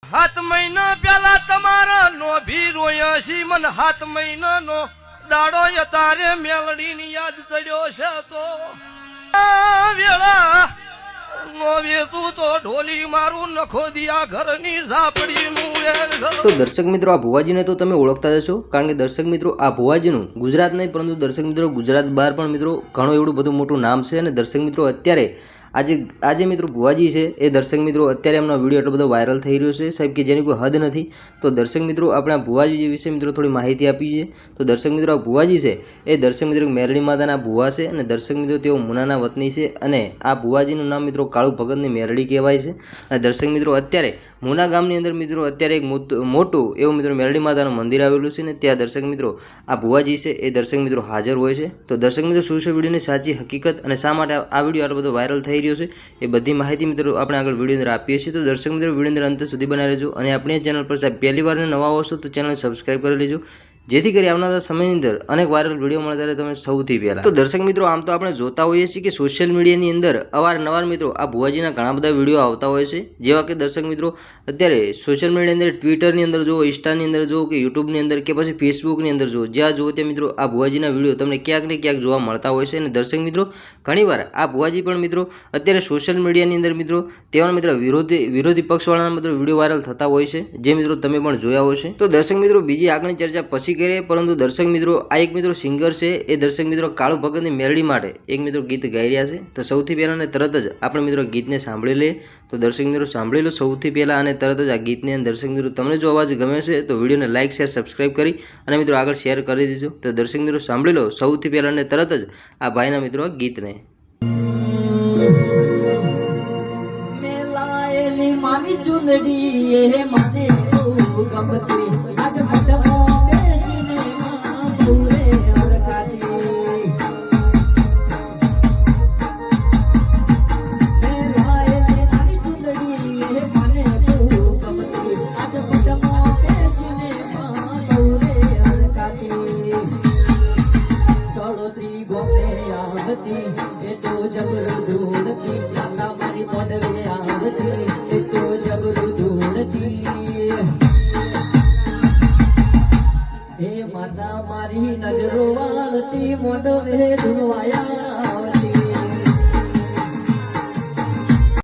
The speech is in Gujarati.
7 મહિના પેલા તમારા નો ભી રોયા છી મને 7 મહિનાનો દાડો તારે મેલડીની યાદ ચડ્યો છે તો વેળા નો વેસું તો ઢોલી મારું નખો દિયા ઘરની ઝાપડીનું. તો દર્શક મિત્રો, આ ભુવાજીને તો તમે ઓળખતા જ હશો, કારણ કે દર્શક મિત્રો આ ભુવાજીનું ગુજરાત નહીં પરંતુ દર્શક મિત્રો ગુજરાત બહાર પણ મિત્રો ઘણું એવડું બધું મોટું નામ છે. અને દર્શક મિત્રો અત્યારે આજે મિત્રો ભુવાજી છે એ દર્શક મિત્રો અત્યારે એમનો વિડીયો એટલો બધો વાયરલ થઈ રહ્યો છે સાહેબ કે જેની કોઈ હદ નથી. તો દર્શક મિત્રો આપણે આ ભુવાજી વિશે મિત્રો થોડી માહિતી આપી છે. તો દર્શક મિત્રો આ ભુવાજી છે એ દર્શક મિત્રો મેરડી માતાના ભુવા છે અને દર્શક મિત્રો તેઓ મુનાના વતની છે અને આ ભુવાજીનું નામ મિત્રો કાળુ ભગતની મેરડી કહેવાય છે. અને દર્શક મિત્રો અત્યારે મુના ગામની અંદર મિત્રો અત્યારે એક મોટું એવું મિત્રો મેરડી માતાનું મંદિર આવેલું છે ને ત્યાં દર્શક મિત્રો આ ભુવાજી છે એ દર્શક મિત્રો હાજર હોય છે. તો દર્શક મિત્રો શું છે વિડીયોની સાચી હકીકત અને શા માટે આ વિડીયો આટલો બધો વાયરલ થઈ રહ્યો છે એ બધી માહિતી મિત્રો આપણે આગળ વિડીયો અંદર આપીએ છીએ. તો દર્શક મિત્રો વિડીયો અંદર અંત સુધી બનાવી લેજો અને આપણી ચેનલ પર સાહેબ પહેલી વાર નવા આવશો તો ચેનલ સબસ્ક્રાઈબ કરી લેજો, જેથી કરી આવનારા સમયની અંદર અનેક વાયરલ વિડીયો મળે ત્યારે તમે સૌથી પહેલાં. તો દર્શક મિત્રો આમ તો આપણે જોતા હોઈએ છીએ કે સોશિયલ મીડિયાની અંદર અવારનવાર મિત્રો આ ભુવાજીના ઘણા બધા વિડીયો આવતા હોય છે. જેવા કે દર્શક મિત્રો અત્યારે સોશિયલ મીડિયાની અંદર ટ્વિટરની અંદર જુઓ, ઇન્સ્ટાની અંદર જુઓ કે યુટ્યુબની અંદર કે પછી ફેસબુકની અંદર જુઓ, જ્યાં જુઓ ત્યાં મિત્રો આ ભુવાજીના વિડીયો તમને ક્યાંક ને ક્યાંક જોવા મળતા હોય છે. અને દર્શક મિત્રો ઘણીવાર આ ભુવાજી પણ મિત્રો અત્યારે સોશિયલ મીડિયાની અંદર મિત્રો તેવા મિત્રો વિરોધી પક્ષવાળાના મિત્રો વિડીયો વાયરલ થતા હોય છે, જે મિત્રો તમે પણ જોયા હોય છે. તો દર્શક મિત્રો બીજી આગળની ચર્ચા પછી કરીએ, પરંતુ દર્શક મિત્રો આ એક મિત્રો સિંગર છે એ દર્શક મિત્રો કાળુ ભગતની મેરડી માટે એક મિત્રો ગીત ગાઈ રહ્યા છે. તો સૌથી પહેલાં અને તરત જ આપણે મિત્રો ગીતને સાંભળી લઈએ. તો દર્શક મિત્રો સાંભળી લો સૌથી પહેલાં અને તરત જ આ ગીતને. દર્શક મિત્રો તમને જો અવાજ ગમે છે તો વિડીયોને લાઇક શેર સબસ્ક્રાઈબ કરી અને મિત્રો આગળ શેર કરી દીજો. તો દર્શક મિત્રો સાંભળી લો સૌથી પહેલાં અને તરત જ આ ભાઈના મિત્રો આ ગીતને. મેલાયેલી મારી ચુંદડી એ માને ગમતી આજ મઢમો બેસીને પૂરે હરખાતી. મેલાયેલી મારી ચુંદડી એ માને ગમતી આજ મઢમો બેસીને પૂરે હરખાતી. ચડોતરી ગોપે આવતી એ તો જબર ધૂળતી, માતા મારી પડવે આવતી એ તો જબર ધૂળતી. હે માતા મારી નજરો વાળતી મોઢવે ધૂળો